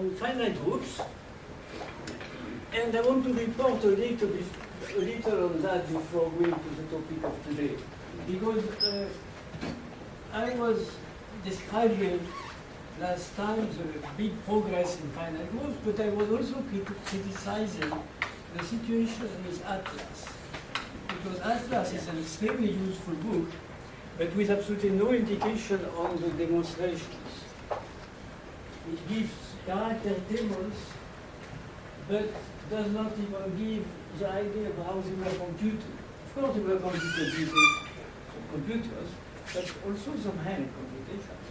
on finite groups, and I want to report a little on that before going to the topic of today, because I was describing last time the big progress in finite groups, but I was also criticizing the situation with Atlas, because Atlas is an extremely useful book, but with absolutely no indication on the demonstrations. It gives character tables, but does not even give the idea of how they were computed. Of course, they were computed using computers, but also some hand computations.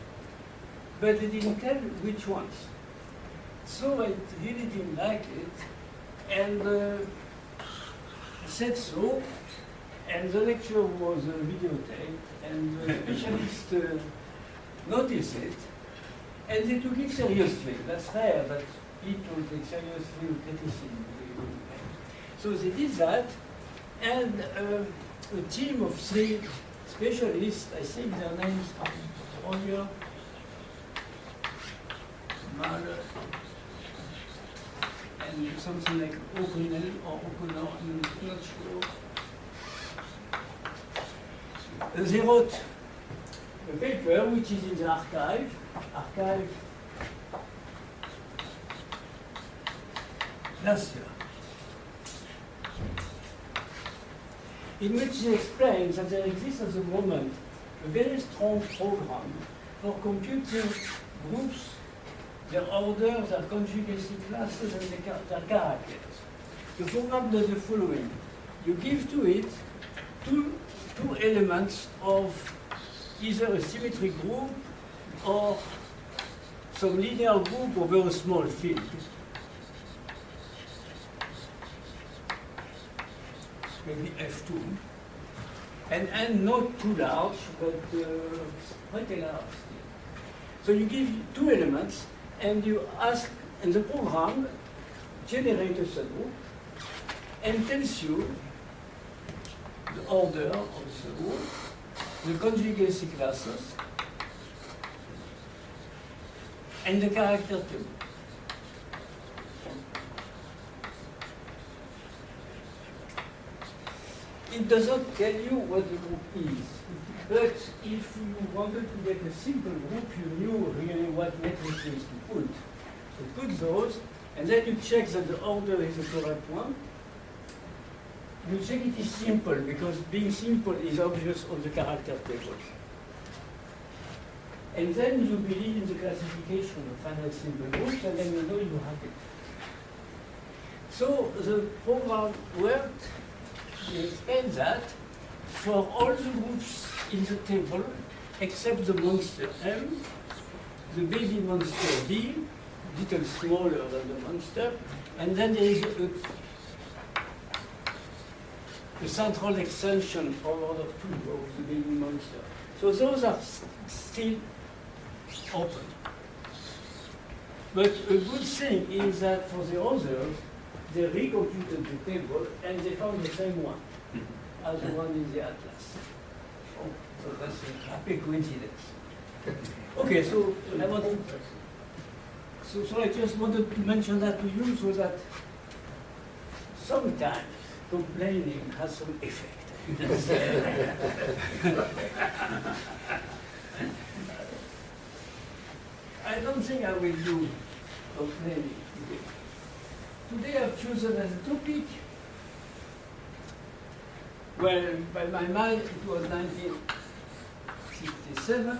But they didn't tell which ones. So I really didn't like it, and I said so, and the lecture was videotaped, and the specialist noticed it, and they took it seriously. That's rare that people take seriously criticism. So they did that, and a team of 3 specialists, I think their names are Roger, Mahler, and something like O'Connell or O'Connor, I'm not sure. They wrote a paper which is in the archive last year, in which they explain that there exists at the moment a very strong program for computing groups, their order, their conjugacy classes, and their characters. The program does the following. You give to it two elements of either a symmetric group or some linear group over a small field. Maybe F2, and not too large, but pretty large. So you give 2 elements, and you ask, and the program generates a subgroup and tells you the order of the subgroup, the conjugacy classes, and the character table. It does not tell you what the group is, but if you wanted to get a simple group, you knew really what matrices to put. So put those, and then you check that the order is the correct one. You check it is simple, because being simple is obvious on the character tables. And then you believe in the classification of finite simple groups, and then you know you have it. So the program worked. We explain that for all the groups in the table, except the monster M, the baby monster B, little smaller than the monster, and then there is a central extension of order 2 of the baby monster. So those are still open. But a good thing is that for the others, they recomputed the table and they found the same one as the one in the Atlas. Oh, so that's a happy coincidence. Okay, so I wanted, so I just wanted to mention that to you so that sometimes complaining has some effect. I don't think I will do complaining today. Today I've chosen as a topic, well, by my mind it was 1967,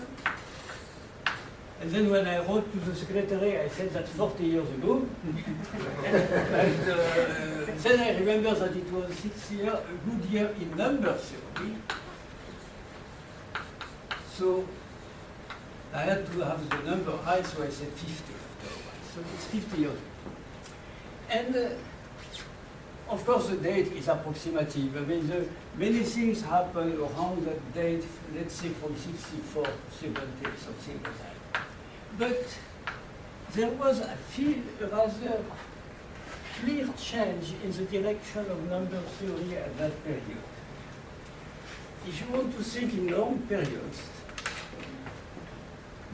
and then when I wrote to the secretary I said that's 40 years ago, and then I remember that it was 6 years, a good year in number theory, so I had to have the number high, so I said 50 afterwards, so it's 50 years ago. And of course, the date is approximative. I mean, many things happen around that date, let's say from 64, 70, something like that. But there was, I feel, a rather clear change in the direction of number theory at that period. If you want to think in long periods,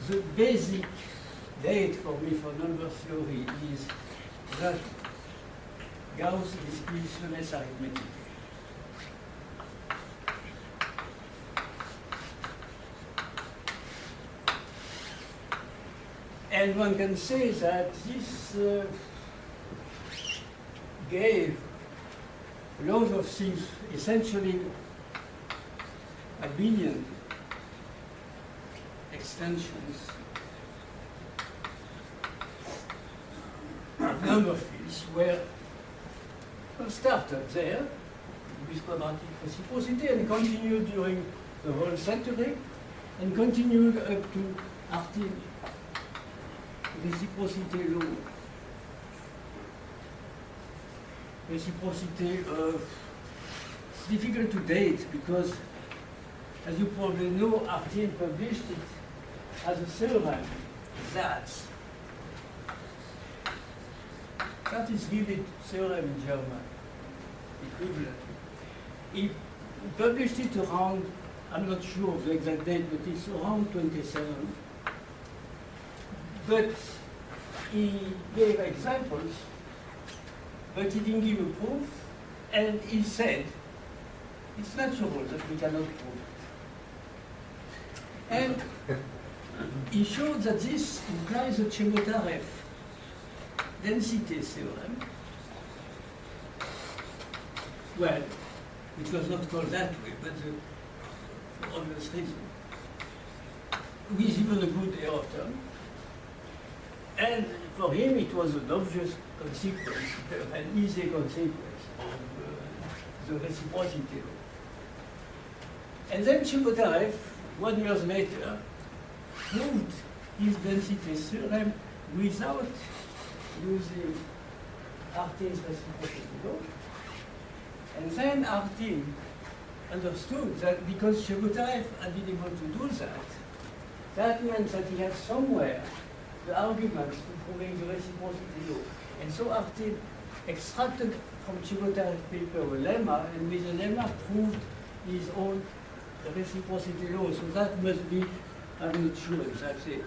the basic date for me for number theory is that Gauss distributionless arithmetic. And one can say that this gave loads of things, essentially a billion extensions of number fields were started there with quadratic reciprocity and continued during the whole century and continued up to RT reciprocity law. Reciprocity, it's difficult to date because, as you probably know, Artin published it as a theorem that is really theorem in German, equivalent. He published it around, I'm not sure of the exact date, but it's around 27. But he gave examples, but he didn't give a proof, and he said, it's natural that we cannot prove it. And he showed that this implies a Chebotarev density theorem. Well, it was not called that way, but for obvious reason. With even a good error term. And for him, it was an obvious consequence, an easy consequence of the reciprocity law. And then Chebotarev, 1 year later, proved his density theorem without using Artin's reciprocity law. And then Artin understood that because Chebotarev had been able to do that, that meant that he had somewhere the arguments to proving the reciprocity law. And so Artin extracted from Chebotarev's paper a lemma, and with the lemma proved his own reciprocity law. So that must be, I'm not sure exactly.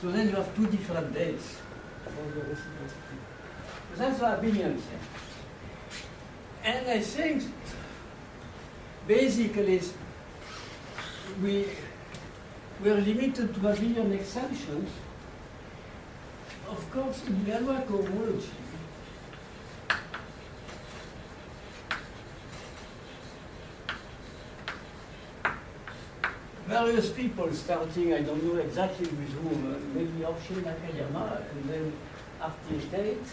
So then you have two different dates for the reciprocity. So that's the abelian thing. And I think basically we're limited to abelian extensions. Of course, in Galois cohomology, various people starting, I don't know exactly with whom, maybe Hoshi Nakayama and then Artin Tate,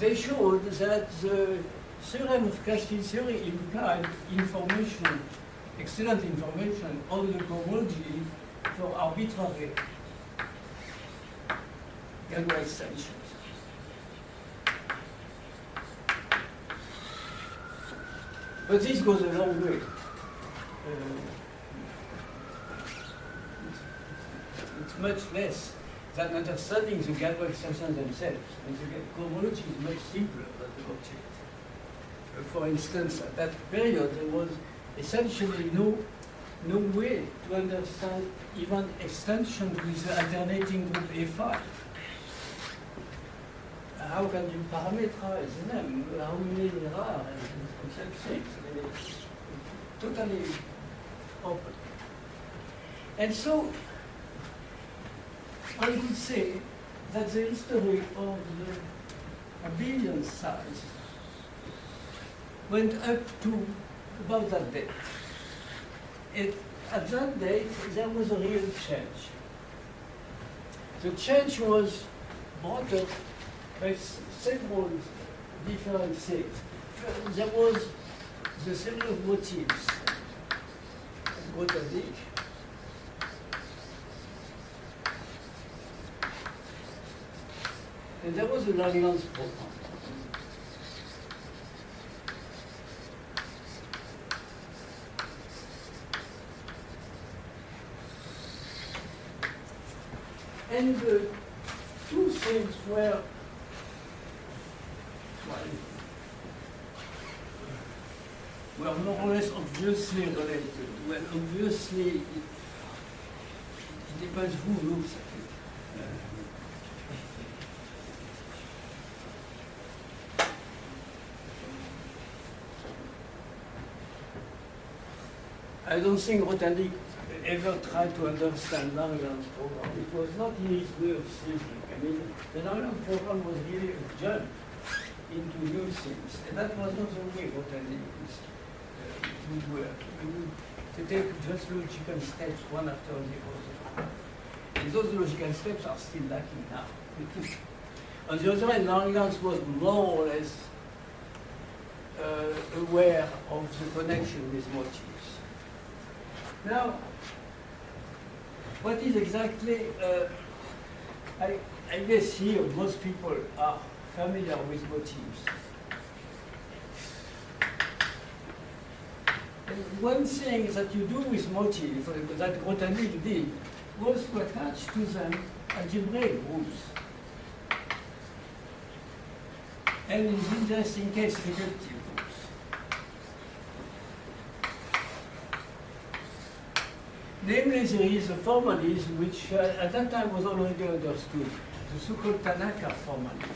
they showed that the theorem of class field theory implied information, excellent information on the cohomology for arbitrary Galois extensions. But this goes a long way. It's much less than understanding the Galois extensions themselves. And the cohomology is much simpler than the object. For instance, at that period, there was essentially no way to understand even extensions with the alternating group A5. How can you parameterize them? How many there are? It's totally open. And so, I would say that the history of the abelian size went up to about that date. At that date, there was a real change. The change was brought up by several different things. There was the theory of motifs, Grothendieck. And there was the Langlands program. And the two things were, well, more or less obviously related. Well, obviously, depends who looks at it. I don't think Grothendieck ever tried to understand Langlands' program. It was not in his way of thinking. I mean, the Langlands program was really a jump into new things, and that was not the way Grothendieck would work. To take just logical steps one after the other. And those logical steps are still lacking now. On the other hand, Langlands was more or less aware of the connection with motives. Now, what is exactly, I guess here most people are familiar with motives. And one thing that you do with motives, that Grothendieck did, was to attach to them algebraic groups. And in this interesting case, reductive groups. Namely, there is a formalism which at that time was already understood, the so-called Tannaka formalism.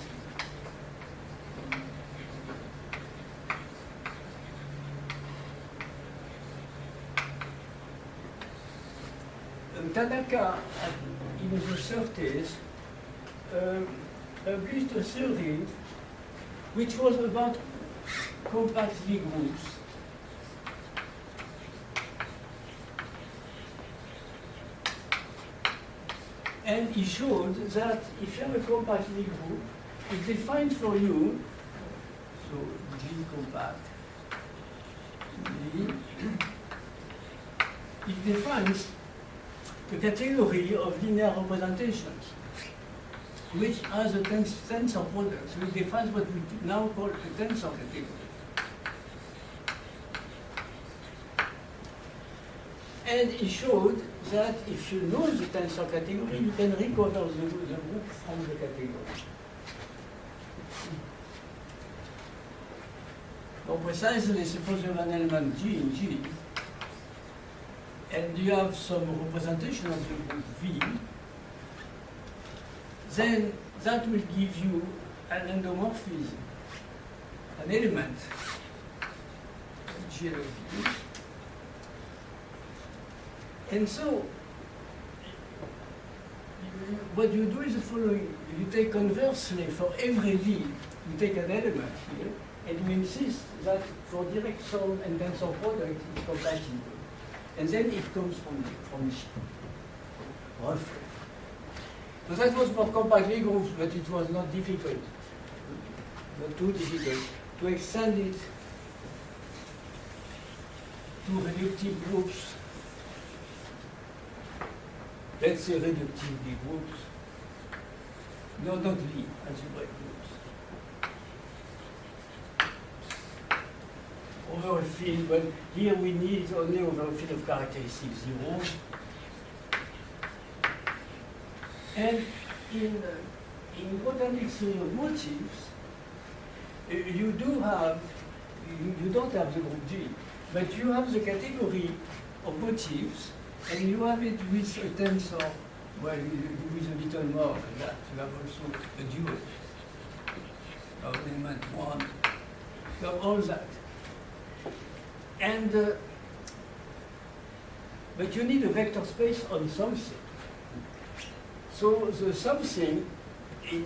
Tannaka, in the 30s, published a theory which was about compact Lie groups. And he showed that if you have a compact Lie group, it defines for you, so G compact, Lie, it defines the category of linear representations, which has a tensor product. So it defines what we now call a tensor category. And he showed that if you know the tensor category, you can recover the group from the category. More precisely, suppose you have an element G in G, and you have some representation of the group V, then that will give you an endomorphism, an element, G of V. And so, what you do is the following. You take conversely, for every V, you take an element here, and you insist that for direct sum and tensor product, it's compatible. And then it comes from G. Roughly. So that was for compact Lie groups, but it was not difficult, not too difficult, to extend it to reductive groups. Let's say reductive Lie groups. No, not Lie, algebraic groups. Over a field, but here we need only over a field of characteristics 0. And in Grothendieck's theory of motives, you don't have the group G, but you have the category of motives, and you have it with a tensor, well, with a little more than that. You have also a dual of element 1. You have all that. And, but you need a vector space on something. So the something in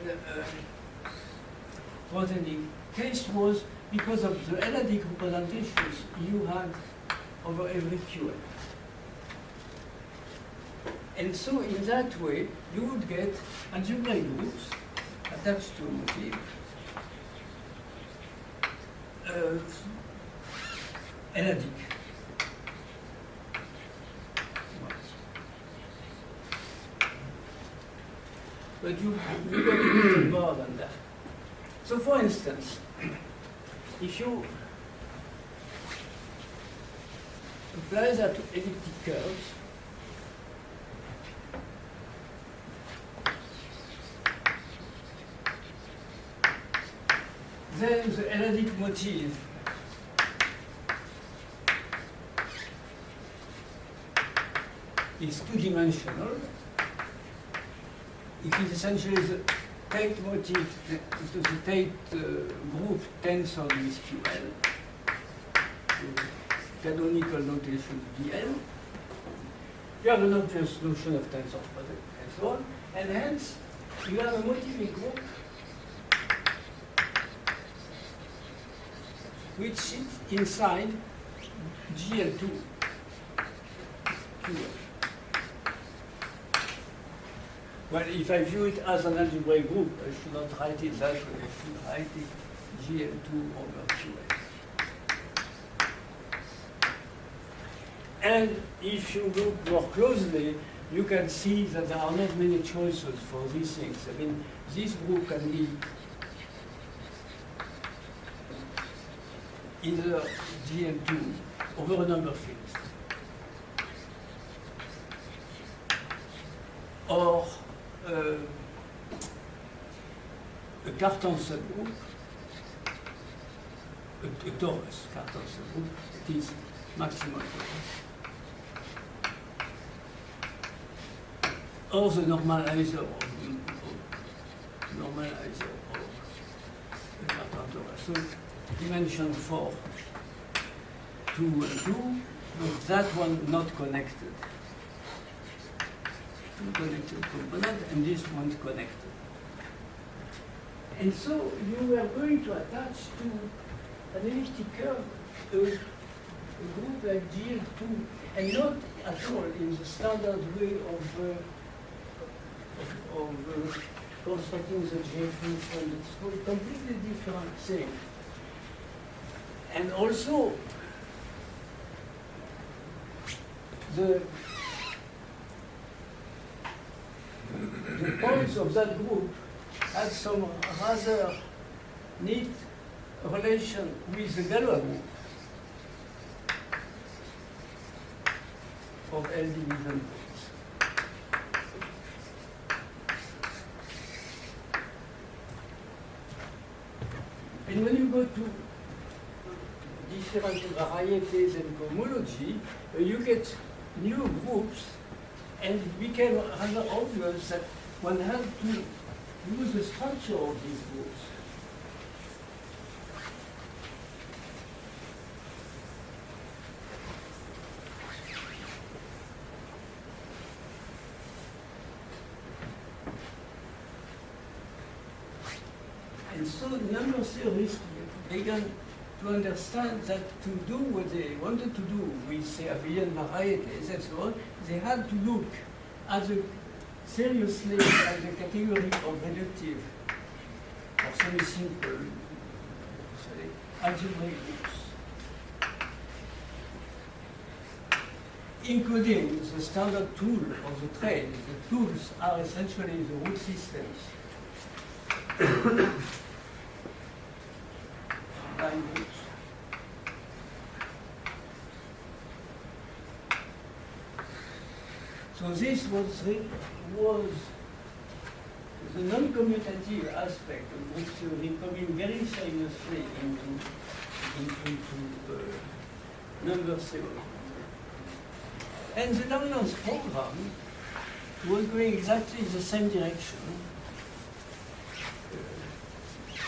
Grothendieck's case was because of the analytic representations you had over every QL. And so in that way, you would get algebraic groups attached to a motif, analytic. But you got a little more than that. So for instance, if you apply that to elliptic curves, then the analytic motif is two-dimensional, it is essentially the tate motif, the tate group tensor with QL, canonical notation DL. You have an obvious notion of tensor product and so on, and hence you have a motivic group which sits inside GL2 QL. Well, if I view it as an algebraic group, I should not write it that way. I should write it GL2 over QL. And if you look more closely, you can see that there are not many choices for these things. I mean, this group can be either GL2 over a number of fields, or a Cartan subgroup, a torus Cartan subgroup, that is maximal torus, or the normalizer of the Cartan torus. So dimension 4, 2 and 2, but that one not connected. Two connected component, and this one's connected. And so you are going to attach to an elliptic curve a group like GL2, and not at all in the standard way of constructing the J function. It's a completely different thing. And also, the points of that group had some rather neat relation with the Galois group of L division points. And when you go to different varieties and cohomology, you get new groups, and it became rather obvious that one had to use the structure of these groups. And so number theorists began to understand that to do what they wanted to do with, say, abelian varieties and so on, they had to look seriously at the category of reductive or semi-simple algebraic groups, including the standard tool of the trade. The tools are essentially the root systems. Line groups. So this was the non-commutative aspect of group theory coming very seriously into number theory. And the Langlands program was going exactly in the same direction.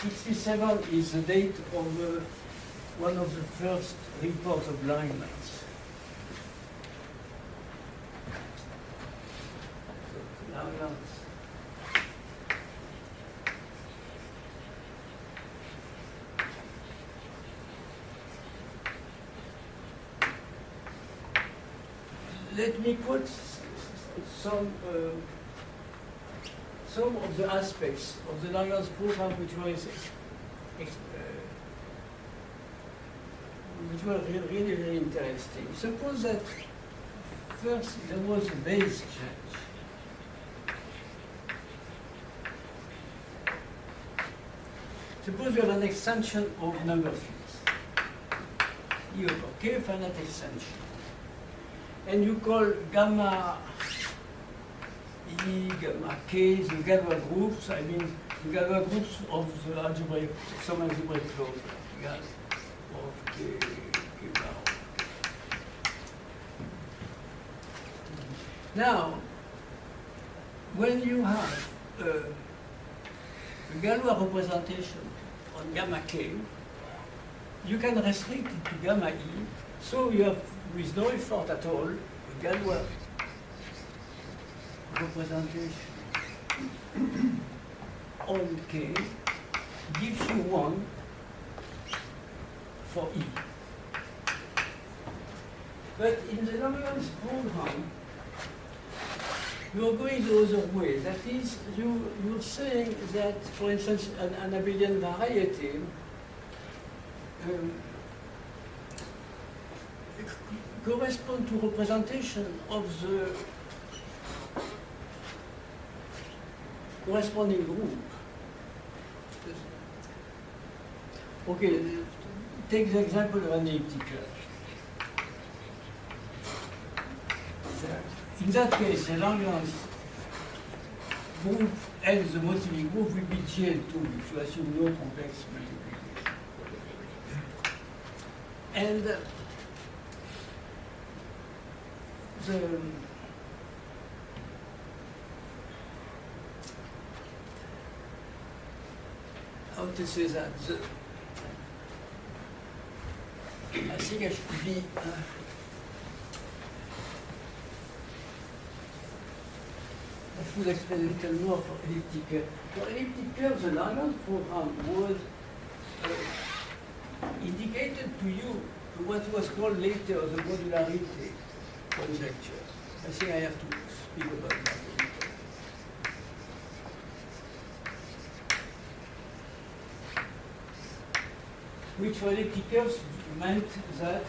67 is the date of one of the first reports of Langlands. Langlands. Let me put some of the aspects of the Langlands program which were really very interesting. Suppose that first there was a base change. Suppose you have an extension of number fields. You have a K-finite extension. And you call gamma E, gamma K, the Galois groups, I mean the Galois groups of the algebraic, some algebraic closure, yeah, of K bar. Now, when you have Galois representation on gamma k, you can restrict it to gamma e, so you have, with no effort at all, a Galois representation on k gives you 1 for e. But in the Langlands program, you're going the other way. That is, you're saying that, for instance, an abelian variety corresponds to representation of the corresponding group. Okay, take the example of an elliptic curve. In that case, the Langlands group and the motivic group will be GL2 if you assume no complex multiplication. And how to say that? I think I should be. I should explain a little more for elliptic curve. For elliptic curve, the Langlands program was indicated to you what was called later the modularity conjecture. I think I have to speak about that a little. Which for elliptic curves meant that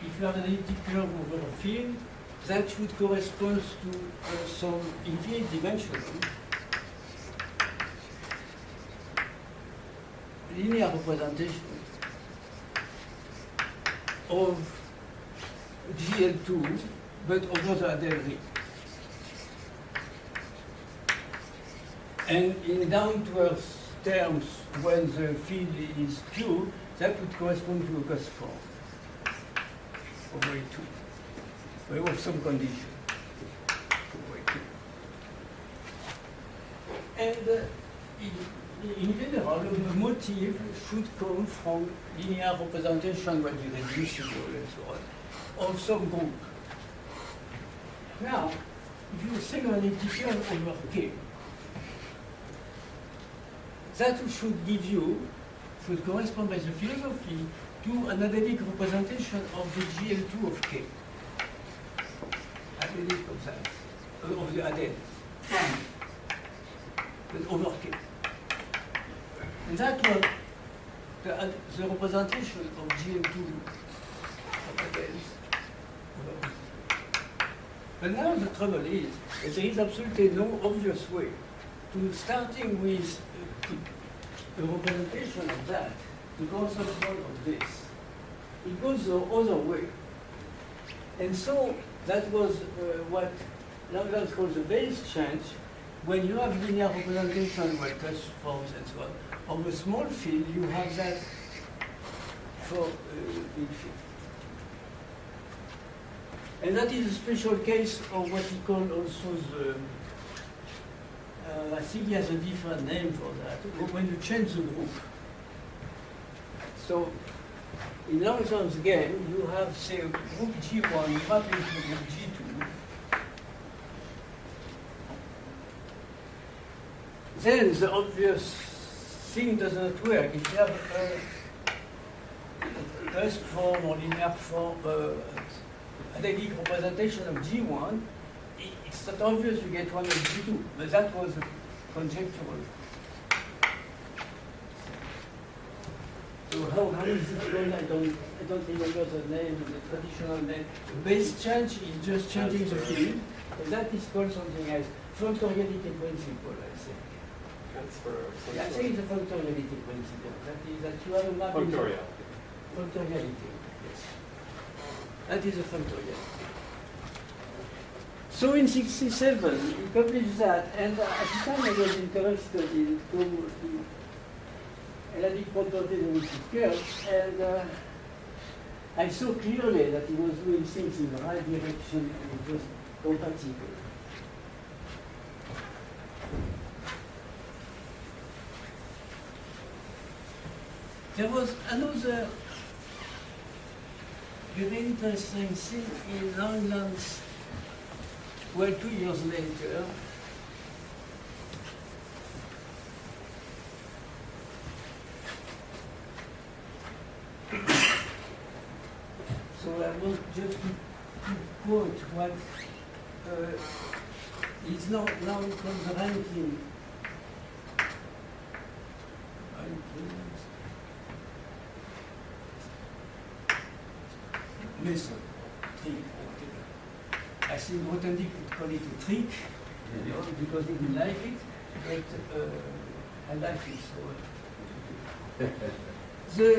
if you have an elliptic curve over a field, that should correspond to some infinite dimensional linear representation of GL2, but over the Adel ring. And in down-to-earth terms, when the field is pure, that would correspond to a Gauss form over A2. We have some condition. And in general, the motive should come from linear representation, what is reducible and so on, of some group. Now, if you think an integral over k, that should give you, should correspond by the philosophy to an adelic representation of the GL2 of k. Adelic of that, of the adel, but over k. And that was the representation of GL2 of adels over. But now the trouble is that there is absolutely no obvious way to starting with a representation of that to correspond of this. It goes the other way. And so that was what Langlands calls the base change. When you have linear representation, well, Gauss forms and so on, of a small field, you have that for a big field. And that is a special case of what he called also the, I think he has a different name for that, when you change the group. So, in Langlands' game, you have, say, a group G1 mapped into group G2. Then the obvious thing does not work. If you have a Gauss form or linear form, adelic representation of G1, it's not obvious you get one of G2, but that was conjectural. So how is it called? I don't remember the name, the traditional name. Base change is just changing the field, and that is called something else. Functoriality principle, I think. Yeah, I think it's a functoriality principle. That is that you have a map. Functoriality. Yes. That is a functoriality. So in '67, he published that, and at the time I was interested in analytic properties of elliptic curves, and I saw clearly that he was doing things in the right direction and it was compatible. There was another very interesting thing in Langlands, well, 2 years later. So I want just to quote what is now called the ranking. Method, trick, whatever. I think Grothendieck would call it a trick, you know, because he didn't like it, but I like it, so. The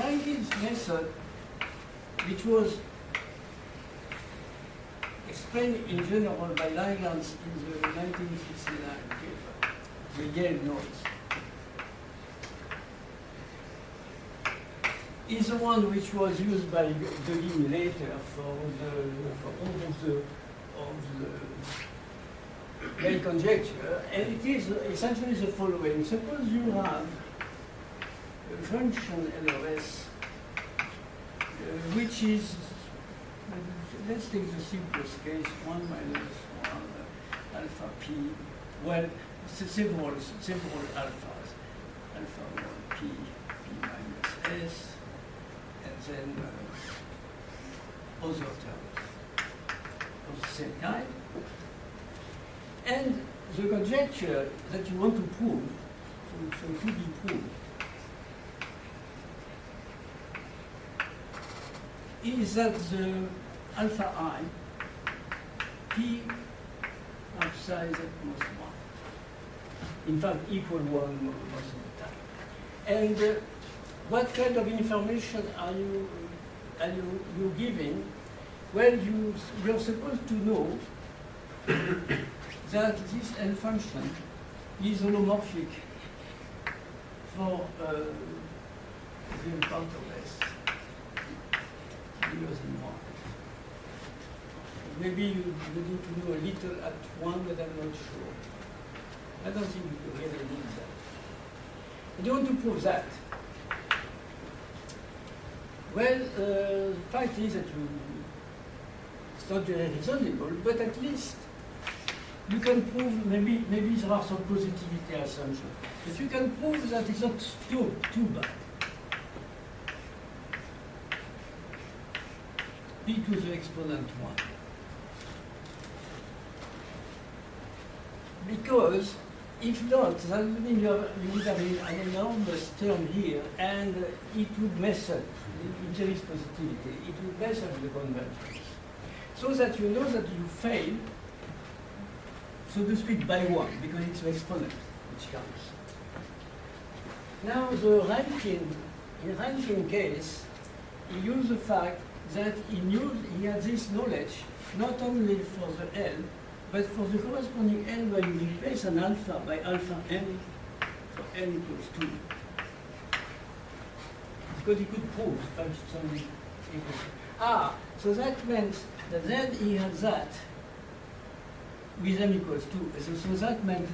rankings method, which was explained in general by Langlands in the 1969 paper, the Yale notes, is the one which was used by Delisle later for all of the conjecture, and it is essentially the following. Suppose you have a function LOS, which is, let's take the simplest case, 1 minus 1 alpha p, well, several alphas, alpha 1 p minus s, and then other terms of the same kind. And the conjecture that you want to prove, so to be proved, is that the alpha I, p of size at most 1, in fact equal 1 most of the time. And what kind of information are you giving? Well, you're supposed to know that this L function is holomorphic for the part of S bigger than 1. Maybe you need to know a little at 1, but I'm not sure. I don't think you really need that. And you want to prove that. Well, the fact is that it's not very reasonable, but at least you can prove, maybe there are some positivity assumptions, but you can prove that it's not too bad. P to the exponent 1. Because if not, that would mean you would have an enormous term here, and it would mess up, if there is positivity, it would mess up the convergence. So that you know that you fail, so to speak, by 1, because it's the exponent which counts. Now, the in ranking case, he used the fact that he had this knowledge not only for the L, but for the corresponding L where you replace an alpha by alpha n for n equals 2. Because he could prove something equal. So that meant that then he had that with m equals 2. So that meant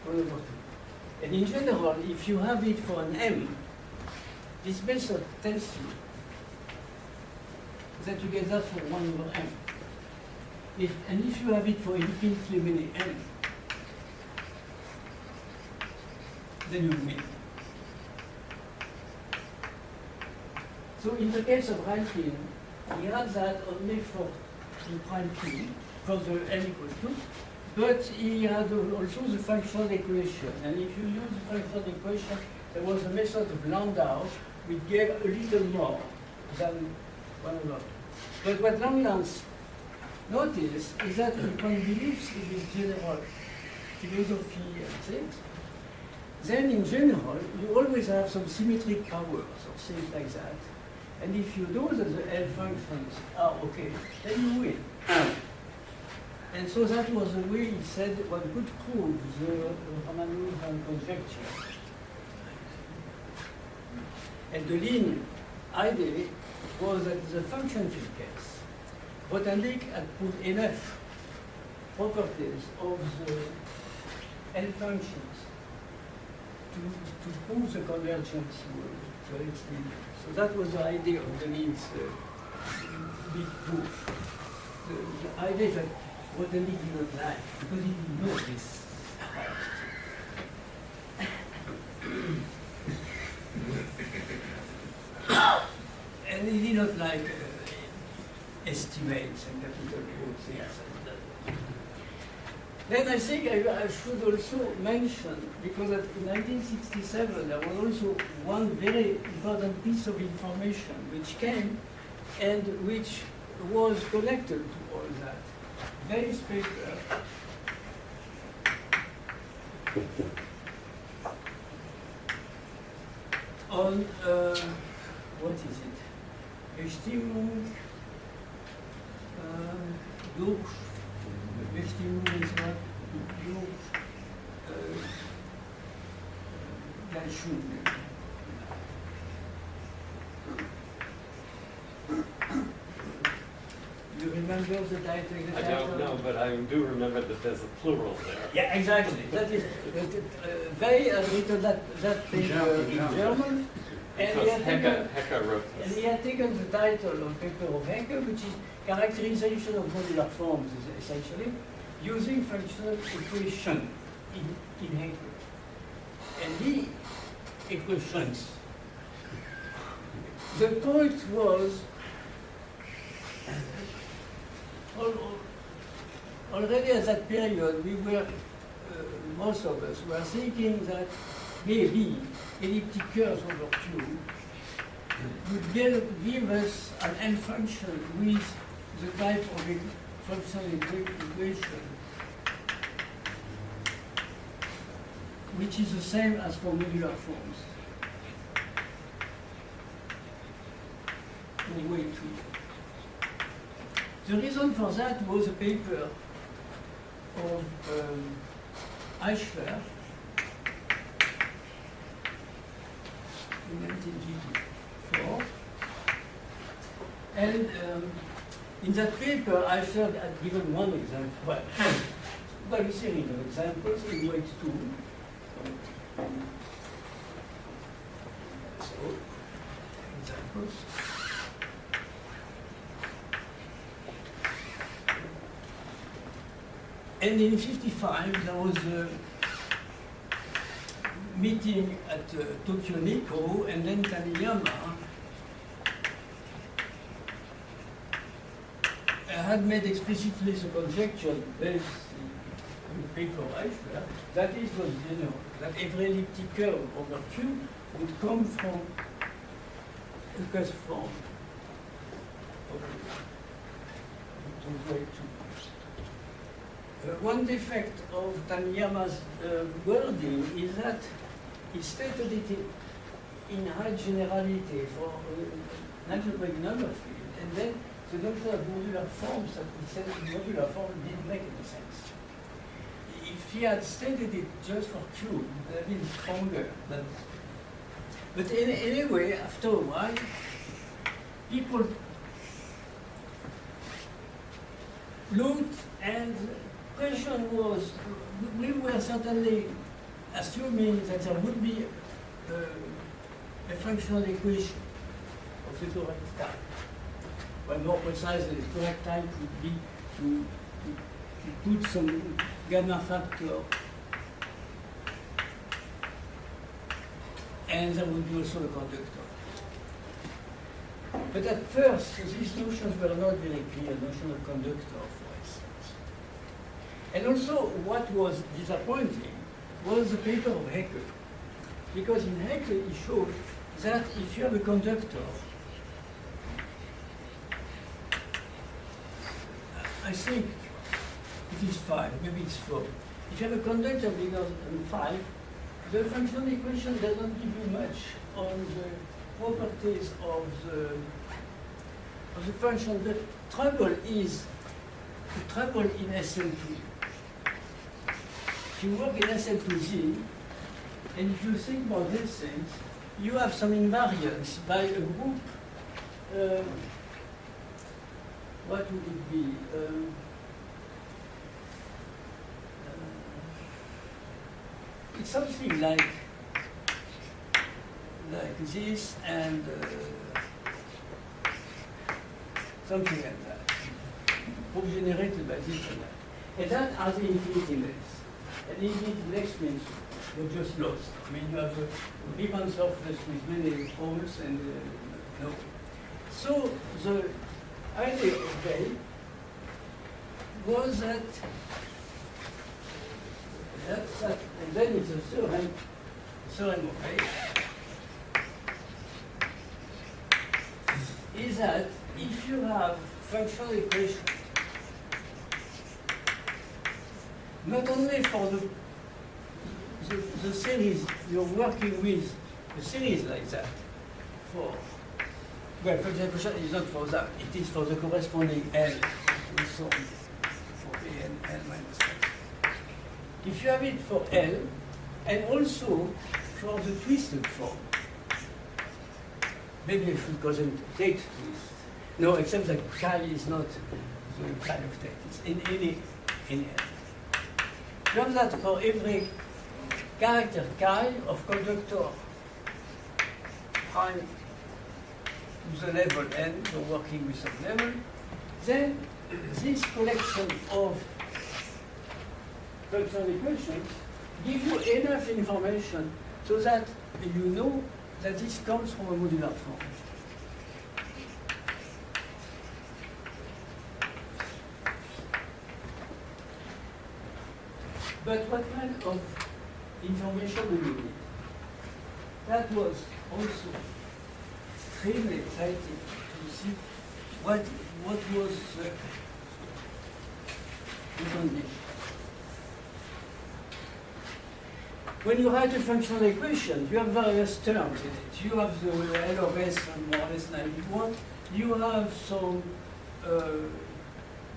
1 over 2. And in general, if you have it for an m, this method tells you that you get that for 1 over m. And if you have it for infinitely many n, then you win. So in the case of ranking, he had that only for the prime p, for the n equals 2, but he had also the functional equation. And if you use the functional equation, there was a method of Landau which gave a little more than 1 over 2. But what Langlands noticed is that if one believes in this general philosophy and things, then in general, you always have some symmetric powers or things like that. And if you know that the L functions are okay, then you win. And so that was the way he said one could prove the Ramanujan conjecture. And the linear idea was that the function field case, Grothendieck had proved enough properties of the L functions to prove the convergence correctly. So that was the idea of the Leeds big proof. The idea that what the Leeds did not like, because he didn't know this. And he did not like estimates and capital Q things. Then I think I should also mention, because in 1967 there was also one very important piece of information which came and which was connected to all that. Various paper on, what is it? Bestimmung durch Bestimmung is not durch Gleichung. You remember the title? I don't know, but I do remember that there's a plural there. Yeah, exactly. That is, they had written that paper in German. And Hecke wrote this. And he had taken the title of paper of Hecke, which is characterization of modular forms, essentially, using functional equation in Hecke. And the equations. The point was, already at that period, we were, most of us were thinking that maybe elliptic curves over Q would give us an n function with the type of functional equation which is the same as for modular forms. Way two. The reason for that was a paper of Eichler in 1984. And in that paper, Eichler had given one example. Well, you see of examples in weight 2. So, examples. And in 1955, there was a meeting at Tokyo Nikko, and then Taniyama had made explicitly the conjecture based on the paper of Eichler, that is what you know, that every elliptic curve over Q would come from a cusp form of weight 2. One defect of Taniyama's wording is that he stated it in high generality for an algebraic number field, and then the notion of modular forms that he said modular form didn't make any sense. If he had stated it just for Q, it would have been stronger than. But anyway, after a while, people looked, and the question was, we were certainly assuming that there would be a functional equation of the correct type. Well, more precisely, the correct type would be to put some gamma factor, and there would be also a conductor. But at first, these notions were not very clear, notion of conductor, for instance. And also, what was disappointing was the paper of Hecke. Because in Hecke, he showed that if you have a conductor, I think it is 5, maybe it's 4. If you have a conductor bigger than 5, the functional equation doesn't give you much on the properties of the function. The trouble is the trouble in SL2. If you work in SL2Z, and if you think about these things, you have some invariance by a group. What would it be? It's something like like this, and something like that, proof generated by this and that. And that has infinity length. And infinity length means you're just lost. I mean, you have a ribbon surface with many holes and no. So the idea of Bell was that, and then it's a theorem of Bell, is that if you have functional equations, not only for the series you're working with, a series like that, for, well, functional equation is not for that, it is for the corresponding L, and so on, for A and L minus L. If you have it for L, and also for the twisted form, maybe I should call them Tate twist. No, except that chi is not the kind of Tate. It's in any L. You have that for every character chi of conductor prime to the level n, you're working with some level. Then this collection of functional equations give you enough information so that you know that this comes from a modular form. But what kind of information do you need? That was also extremely exciting to see what was the condition. When you write a functional equation, you have various terms in it. You have the L of S and more or less 91. You have some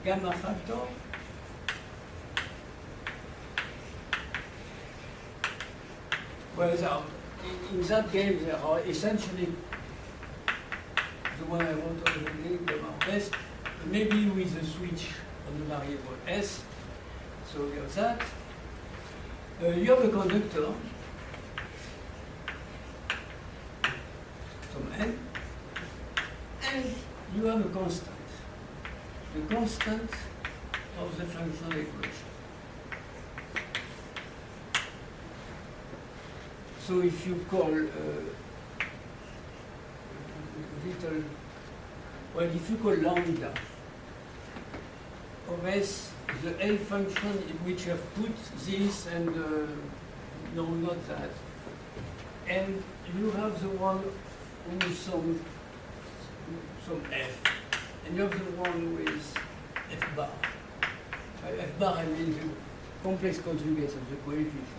gamma factor. Well, in that game, there are essentially the one I wrote already, gamma of S, maybe with a switch on the variable S. So you have that. You have a conductor, some N, and you have a constant, the constant of the functional equation. So if you call if you call lambda of S the L function in which you have put this and no, not that, and you have the one with some F, and you have the one with F bar. By F bar I mean the complex conjugates of the coefficients.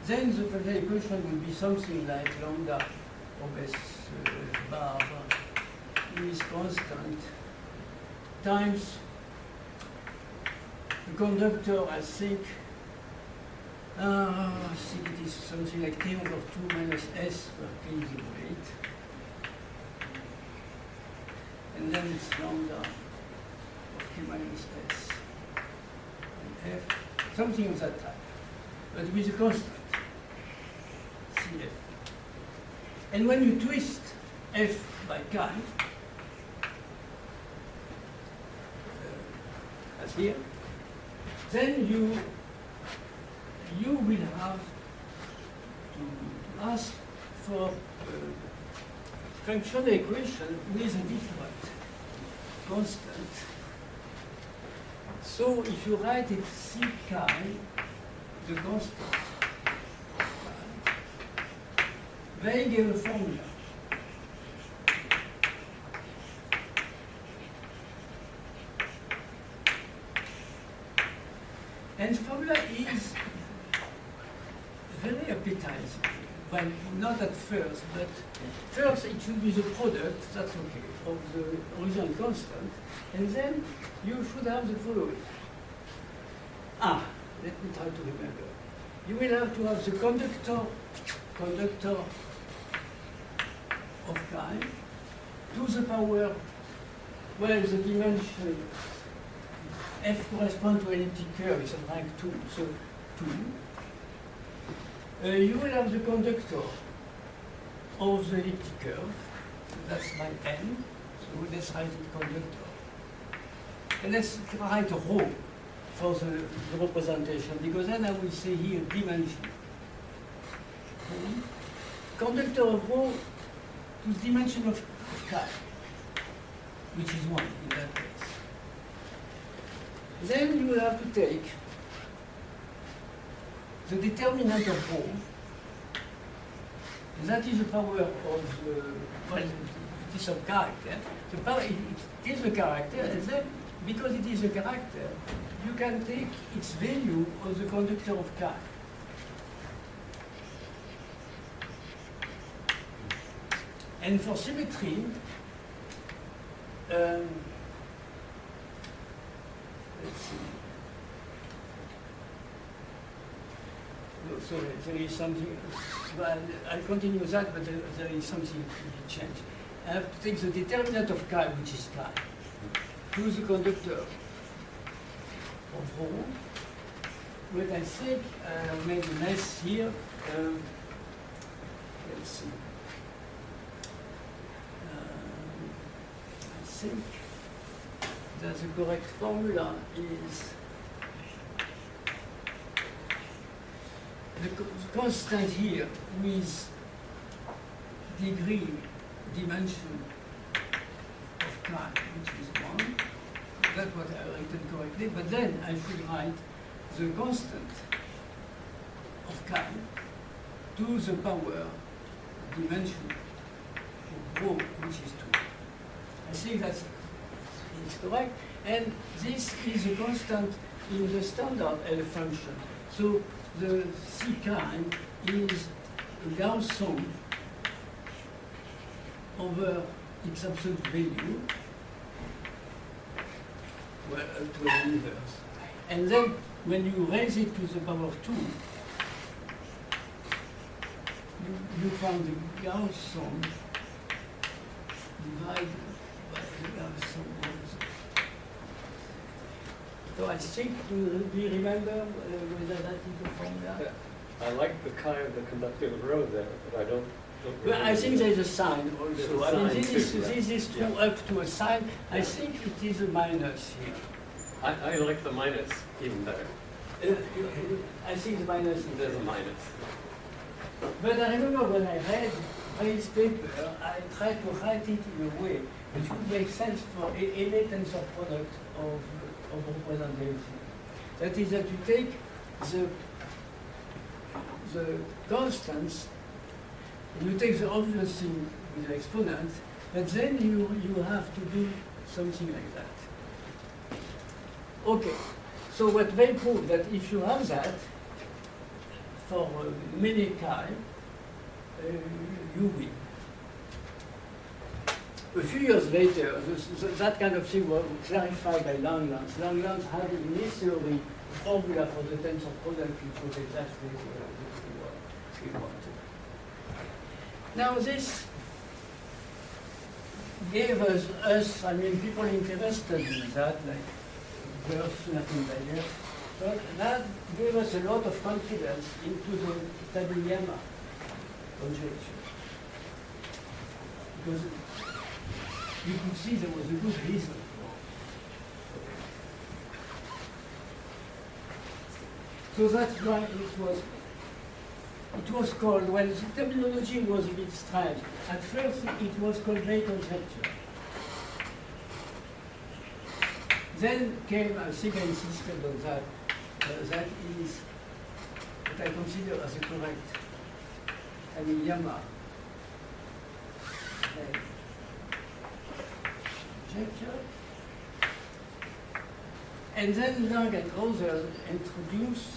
Then the functional equation will be something like lambda of S bar is constant times the conductor, I think it is something like K over 2 minus S per K is the weight. And then it's lambda of K minus S and F, something of that type, but with a constant, CF. And when you twist F by chi, as here, then you will have to ask for a functional equation with a different constant. So if you write it C chi, the constant, they give a formula. And the formula is very appetizing. Well, not at first, but first it should be the product, that's okay, of the original constant, and then you should have the following. Let me try to remember. You will have to have the conductor of chi to the power, well, the dimension F corresponds to an elliptic curve, it's at rank 2, so 2. You will have the conductor of the elliptic curve. So that's my n. So let's write it conductor. And let's write rho for the representation, because then I will say here dimension. Conductor of rho to the dimension of chi, which is 1 in that case. Then you will have to take the determinant of rho. That is the power of the, well, it is a character. The power, it is a character, and then, because it is a character, you can take its value of the conductor of chi. And for symmetry, let's see. No, sorry, there is something. Well, I'll continue that, but there is something to be changed. I have to take the determinant of chi, which is chi, to the conductor of rho. But I think I made a mess here. Let's see. I think that the correct formula is the constant here with degree dimension of chi, which is 1. That's what I written correctly. But then I should write the constant of chi to the power dimension of rho, which is 2. I think that's correct. And this is a constant in the standard L function. So the C chi is a Gauss sum over its absolute value, well, to an inverse. And then when you raise it to the power 2, you found the Gauss sum divided by the Gauss sum of the. So I think, do you remember whether that is the formula? I like the chi of the conductor of rho there, but I don't well, I think there is a sign also. I mean, this is true yeah. up to a sign. I think it is a minus here. I like the minus even better. I think the minus is There's a minus. But I remember when I read Ray's paper, I tried to write it in a way which would make sense for any tensor product of representation. That is that you take the constants, and you take the obvious thing with the exponent, but then you have to do something like that. Okay, so what they prove that if you have that for many chi, you win. A few years later, that kind of thing was clarified by Langlands. Langlands had in his theory a formula for the tensor product which was exactly what we wanted. Now this gave us, I mean, people interested in that, like Gerson and Bayer, but that gave us a lot of confidence into the Tannaka conjecture. Because you could see there was a good reason for it. So that's why it was called, well, the terminology was a bit strange. At first it was called Ray conjecture. Then came, I think I insisted on that, that is what I consider as a correct Tannaka conjecture. And then Lang and others introduced,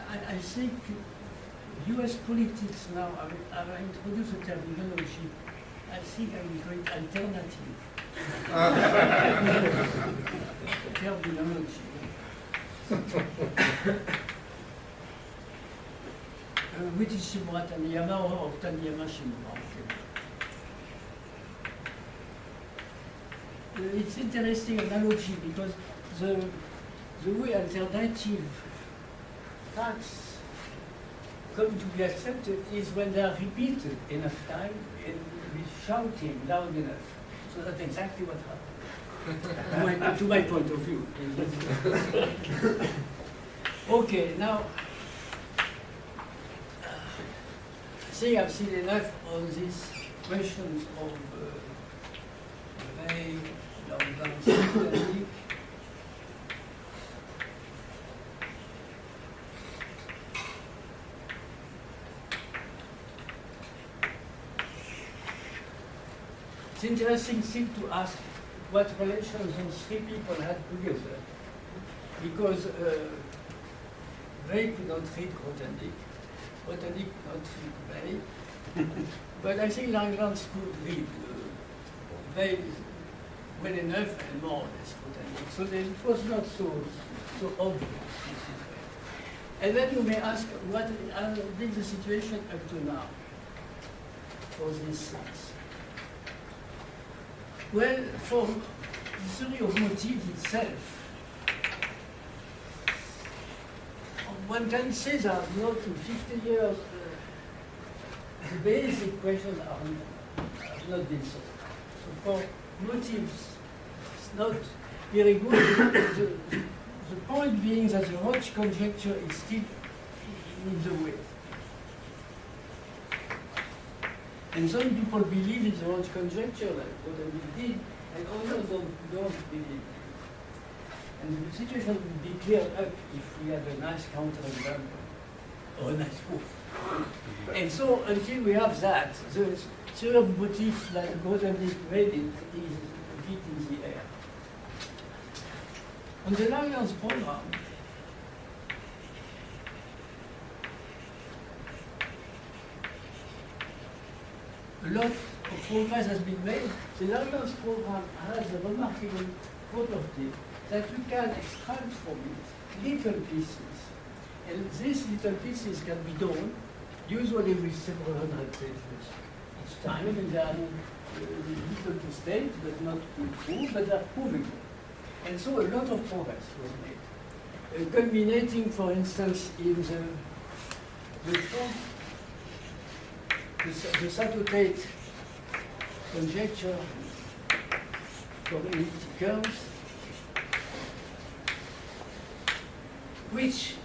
I think US politics now have introduced a terminology. I think I will call it alternative. Terminology. Which is Shimura Tannaka or Tannaka Shimura. It's interesting analogy because the way alternative facts come to be accepted is when they are repeated enough time and with shouting loud enough. So that's exactly what happened, to my point of view. Okay, now, I think I've seen enough on these questions of vague, Langlands technique. It's interesting thing to ask what relations those three people had together, because they could not read Grothendieck, Grothendieck could not read Weil, but I think Langlands could read Weil well enough and more or less Grothendieck, so that it was not so obvious. And then you may ask, what is the situation up to now for these things? Well, for the theory of motives itself, one can say that not in 50 years, the basic questions have not been solved. So for motives, it's not very good. The point being that the Roche conjecture is still in the way. And some people believe in the Roche conjecture, like what I did, and others don't believe. And the situation would be cleared up if we had a nice counterexample, or a nice proof. And so until we have that, the theory of motifs like Grothendieck made it is a bit in the air. On the Langlands program, a lot of progress has been made. The Langlands program has a remarkable property that you can extract from it little pieces. And these little pieces can be done usually with several hundred pages each time, and they are little to state, but not to prove, but they are provable. And so a lot of progress was made, culminating, for instance, in the Satotate conjecture for elliptic curves, which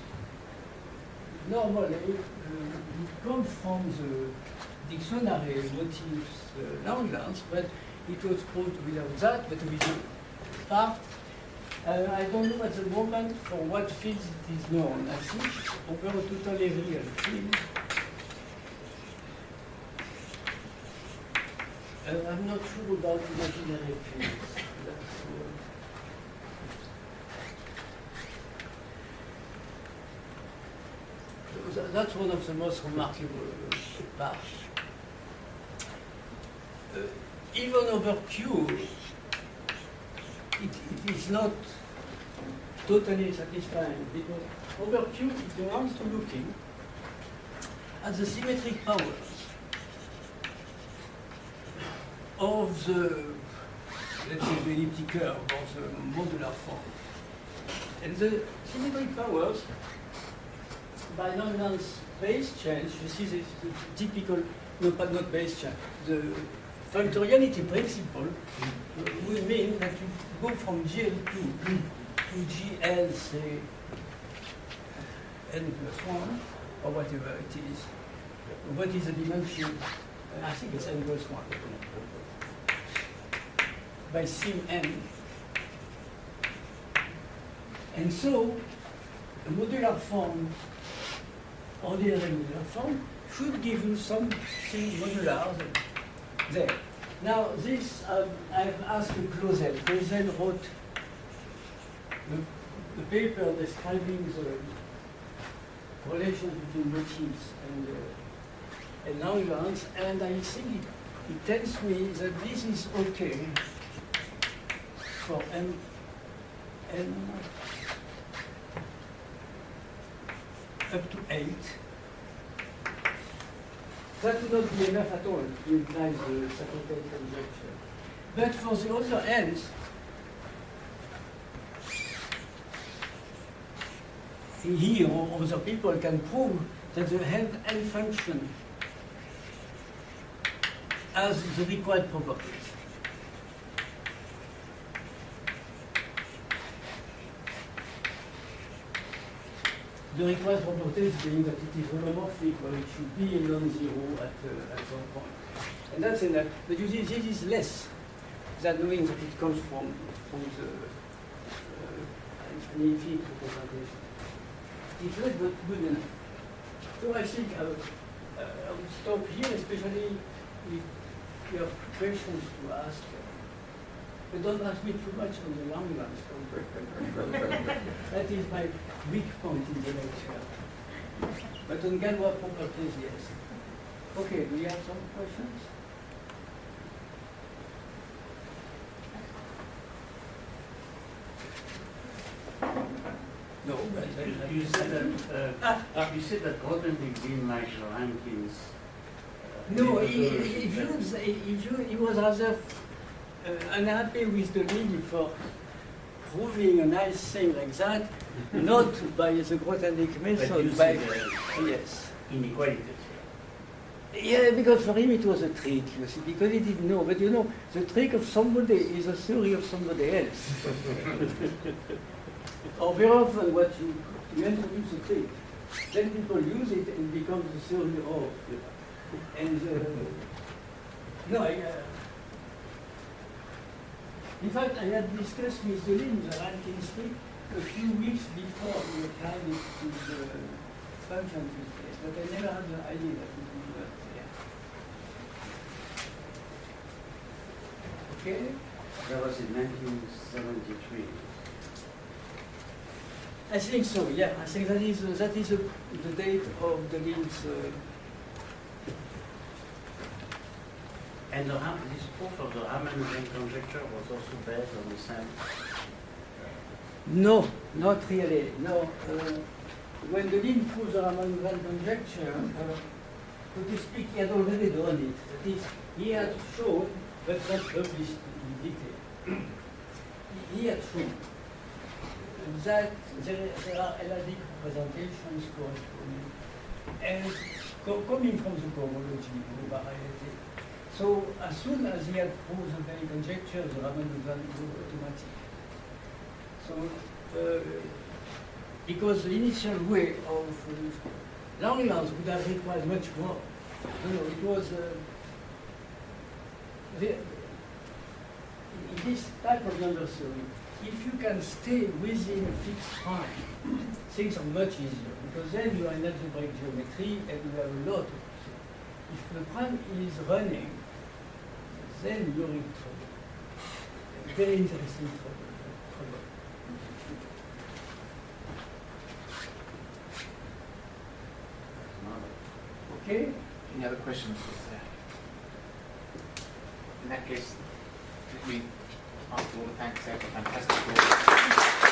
normally come from the dictionary motifs Langlands, but it was proved without that, but with a part. I don't know at the moment for what fields it is known. I think over a totally real field. I'm not sure about imaginary fields. That's one of the most remarkable parts. Even over Q, it is not totally satisfying, because over Q it belongs to looking at the symmetric powers of the, let's say, the elliptic curve or the modular form. And the symmetric powers, by Langlands base change, you see the typical, no, but not base change, the functoriality principle will mean that you go from GL2 to GL, say, n+1, or whatever it is. What is the dimension? I think it's n+1. By sim n. And so, a modular form, ordinary modular form, should give you something modular there. Now, this I've asked Clausel. Clausel wrote the paper describing the relation between motifs and Langlands, and I think it tells me that this is okay for n up to 8. That would not be enough at all to imply the Satotate conjecture. But for the other ends, he or other people can prove that the L function has the required properties. The required properties being that it is holomorphic, or it should be non-zero at some point. And that's enough. But you see, this is less than knowing that it comes from the an infinite representation. It's less, but good enough. So I think I would stop here, especially if you have questions to ask. But don't ask me too much on the Langlands. That is my weak point in the lecture. But on Galois properties, yes. Okay, do you have some questions? No, but You said that Grothendieck didn't like the rankings. No, he was rather unhappy with the league for proving a nice thing like that, not by the Grothendieck method, by yes. Inequalities. Yeah, because for him it was a trick, you see, because he didn't know. But you know, the trick of somebody is a theory of somebody else. Or very often what you introduce a trick, then people use it and it becomes the theory of. And no, in fact, I had discussed with Deline the ranking stick a few weeks before we applied it to the function space, but I never had the idea that it would work there. Okay? That was in 1973. I think so, yeah. I think that is the date of the Deline's. And this proof of the Raman-Ring conjecture was also based on the same? No, not really. No. When Deline proved the Raman-Ring conjecture, so to speak, he had already done it. That is, he had shown, but not published in detail. He had shown that there are elliptic representations corresponding, and coming from the cohomology, the variety. So as soon as he had proved the very conjecture, the Raman value was automatic. So because the initial way of Langlands would have required much more. No, it was in this type of number theory, if you can stay within a fixed prime, things are much easier, because then you are in algebraic geometry and you have a lot of things. If the prime is running, then you're in trouble. Very interesting trouble. Okay? Any other questions? In that case, let me ask you all to thank Serre for fantastic work.